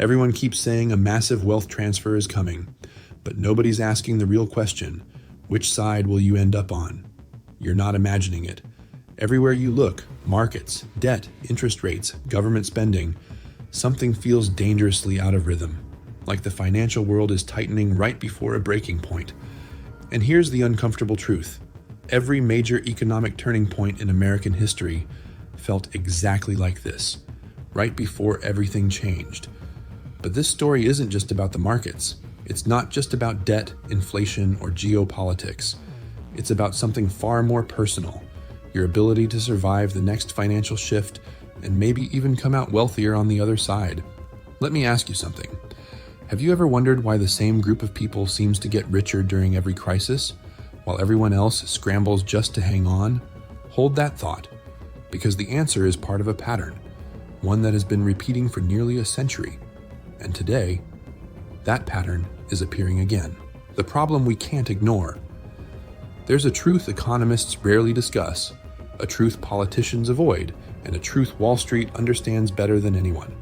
Everyone keeps saying a massive wealth transfer is coming, but nobody's asking the real question: which side will you end up on? You're not imagining it. Everywhere you look, markets, debt, interest rates, government spending, something feels dangerously out of rhythm, like the financial world is tightening right before a breaking point. And here's the uncomfortable truth. Every major economic turning point in American history felt exactly like this, right before everything changed. But this story isn't just about the markets. It's not just about debt, inflation, or geopolitics. It's about something far more personal: your ability to survive the next financial shift and maybe even come out wealthier on the other side. Let me ask you something. Have you ever wondered why the same group of people seems to get richer during every crisis, while everyone else scrambles just to hang on? Hold that thought, because the answer is part of a pattern, one that has been repeating for nearly a century. And today, that pattern is appearing again. The problem we can't ignore. There's a truth economists rarely discuss, a truth politicians avoid, and a truth Wall Street understands better than anyone.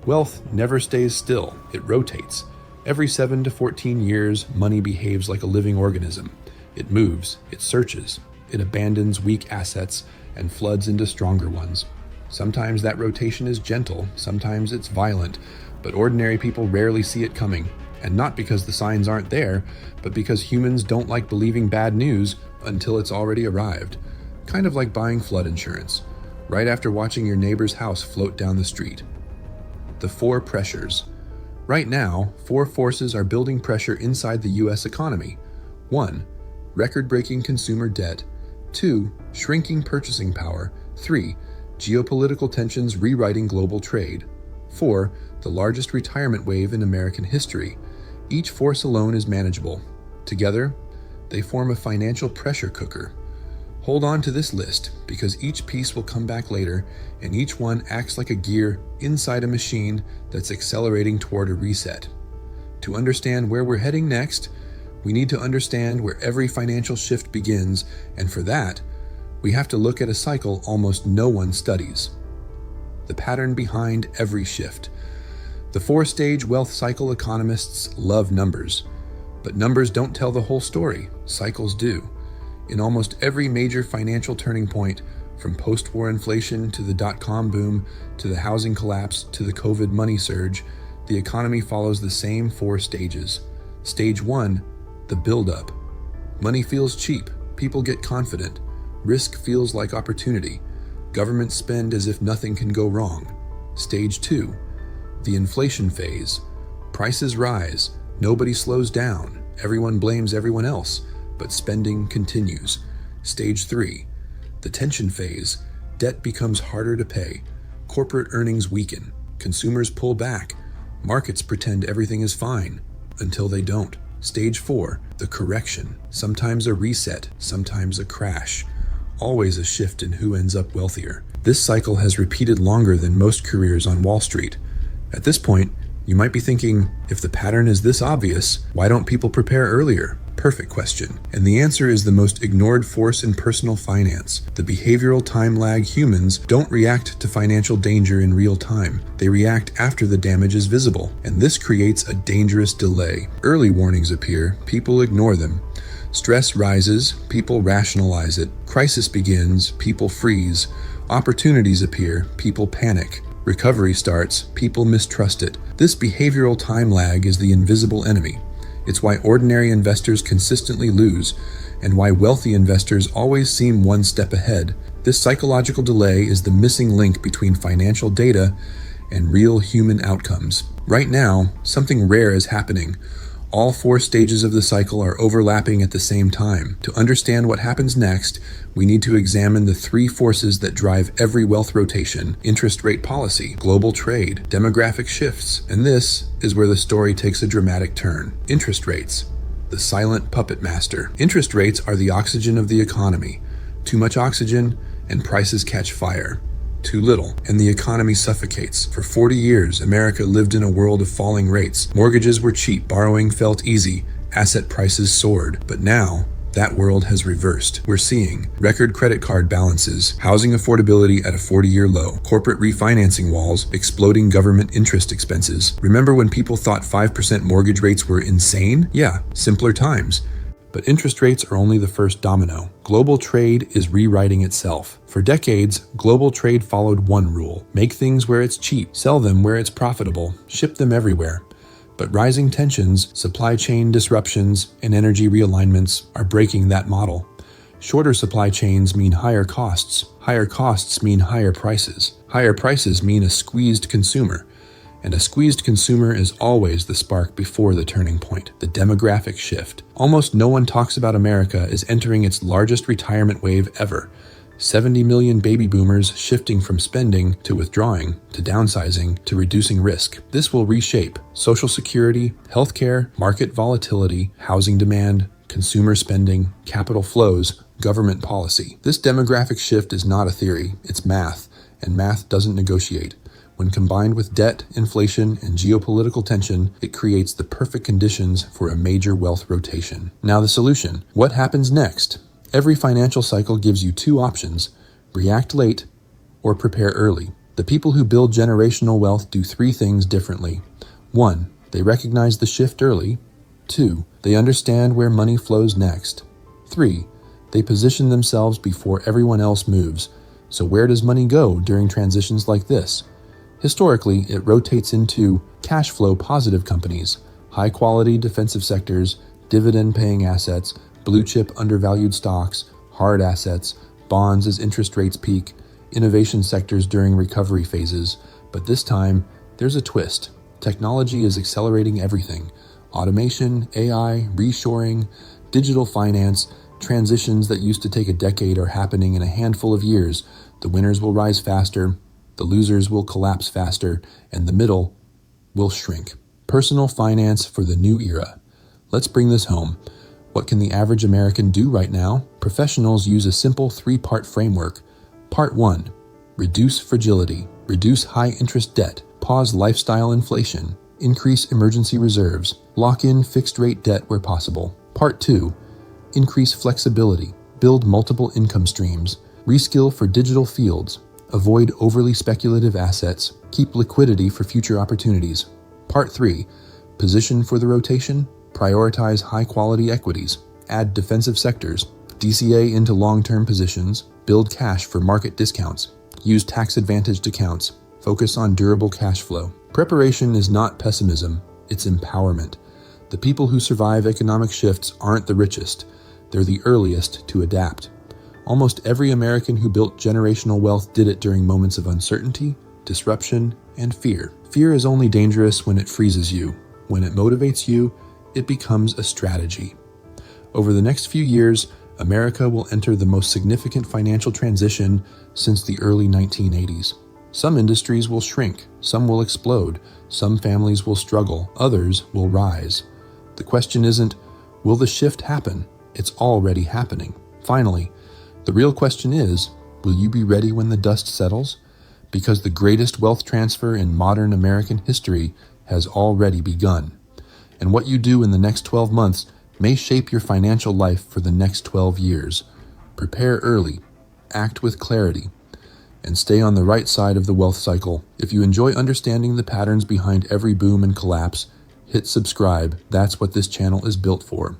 Wealth never stays still, it rotates. Every 7 to 14 years, money behaves like a living organism. It moves, it searches, it abandons weak assets and floods into stronger ones. Sometimes that rotation is gentle, sometimes it's violent, but ordinary people rarely see it coming. And not because the signs aren't there, but because humans don't like believing bad news until it's already arrived. Kind of like buying flood insurance, right after watching your neighbor's house float down the street. The 4 pressures. Right now, 4 forces are building pressure inside the U.S. economy. 1. Record-breaking consumer debt. 2. Shrinking purchasing power. 3. Geopolitical tensions rewriting global trade. 4. The largest retirement wave in American history. Each force alone is manageable. Together, they form a financial pressure cooker. Hold on to this list, because each piece will come back later, and each one acts like a gear inside a machine that's accelerating toward a reset. To understand where we're heading next, we need to understand where every financial shift begins, and for that, we have to look at a cycle almost no one studies. The pattern behind every shift. The 4-stage wealth cycle economists love numbers, but numbers don't tell the whole story. Cycles do. In almost every major financial turning point, from post-war inflation to the dot-com boom, to the housing collapse, to the COVID money surge, the economy follows the same 4 stages. Stage 1, the build-up. Money feels cheap, people get confident, risk feels like opportunity, governments spend as if nothing can go wrong. Stage 2, the inflation phase. Prices rise, nobody slows down, everyone blames everyone else, but spending continues. Stage 3, the tension phase. Debt becomes harder to pay, corporate earnings weaken, consumers pull back, markets pretend everything is fine, until they don't. Stage 4, the correction. Sometimes a reset, sometimes a crash. Always a shift in who ends up wealthier. This cycle has repeated longer than most careers on Wall Street. At this point, you might be thinking, if the pattern is this obvious, why don't people prepare earlier? Perfect question. And the answer is the most ignored force in personal finance. The behavioral time lag. Humans don't react to financial danger in real time. They react after the damage is visible. And this creates a dangerous delay. Early warnings appear, people ignore them. Stress rises, people rationalize it. Crisis begins, people freeze. Opportunities appear, people panic. Recovery starts, people mistrust it. This behavioral time lag is the invisible enemy. It's why ordinary investors consistently lose, and why wealthy investors always seem one step ahead. This psychological delay is the missing link between financial data and real human outcomes. Right now, something rare is happening. All 4 stages of the cycle are overlapping at the same time. To understand what happens next, we need to examine the 3 forces that drive every wealth rotation: interest rate policy, global trade, demographic shifts. And this is where the story takes a dramatic turn. Interest rates, the silent puppet master. Interest rates are the oxygen of the economy. Too much oxygen, and prices catch fire. Too little, and the economy suffocates. For 40 years, America lived in a world of falling rates. Mortgages were cheap, borrowing felt easy, asset prices soared. But now, That world has reversed. We're seeing record credit card balances, housing affordability at a 40-year low, corporate refinancing walls, exploding government interest expenses. Remember when people thought 5% mortgage rates were insane? Yeah, simpler times. But interest rates are only the first domino. Global trade is rewriting itself. For decades, global trade followed one rule: make things where it's cheap, sell them where it's profitable, ship them everywhere. But rising tensions, supply chain disruptions, and energy realignments are breaking that model. Shorter supply chains mean higher costs. Higher costs mean higher prices. Higher prices mean a squeezed consumer. And a squeezed consumer is always the spark before the turning point, the demographic shift. Almost no one talks about America as entering its largest retirement wave ever. 70 million baby boomers shifting from spending to withdrawing, to downsizing, to reducing risk. This will reshape Social Security, healthcare, market volatility, housing demand, consumer spending, capital flows, government policy. This demographic shift is not a theory, it's math, and math doesn't negotiate. When combined with debt, inflation, and geopolitical tension, it creates the perfect conditions for a major wealth rotation. Now the solution. What happens next? Every financial cycle gives you two options: react late or prepare early. The people who build generational wealth do three things differently. 1. They recognize the shift early. 2. They understand where money flows next. 3. They position themselves before everyone else moves. So where does money go during transitions like this? Historically, it rotates into cash flow positive companies, high quality defensive sectors, dividend paying assets, blue chip undervalued stocks, hard assets, bonds as interest rates peak, innovation sectors during recovery phases. But this time, there's a twist. Technology is accelerating everything. Automation, AI, reshoring, digital finance, transitions that used to take a decade are happening in a handful of years. The winners will rise faster, the losers will collapse faster, and the middle will shrink. Personal finance for the new era. Let's bring this home. What can the average American do right now? Professionals use a simple three-part framework. Part 1. Reduce fragility. Reduce high-interest debt. Pause lifestyle inflation. Increase emergency reserves. Lock in fixed-rate debt where possible. Part 2. Increase flexibility. Build multiple income streams. Reskill for digital fields. Avoid overly speculative assets. Keep liquidity for future opportunities. Part 3. Position for the rotation. Prioritize high-quality equities. Add defensive sectors. DCA into long-term positions. Build cash for market discounts. Use tax-advantaged accounts. Focus on durable cash flow. Preparation is not pessimism, it's empowerment. The people who survive economic shifts aren't the richest. They're the earliest to adapt. Almost every American who built generational wealth did it during moments of uncertainty, disruption, and fear. Fear is only dangerous when it freezes you. When it motivates you, it becomes a strategy. Over the next few years, America will enter the most significant financial transition since the early 1980s. Some industries will shrink, some will explode, some families will struggle, others will rise. The question isn't, will the shift happen? It's already happening. Finally, the real question is, will you be ready when the dust settles? Because the greatest wealth transfer in modern American history has already begun. And what you do in the next 12 months may shape your financial life for the next 12 years. Prepare early, act with clarity, and stay on the right side of the wealth cycle. If you enjoy understanding the patterns behind every boom and collapse, hit subscribe. That's what this channel is built for.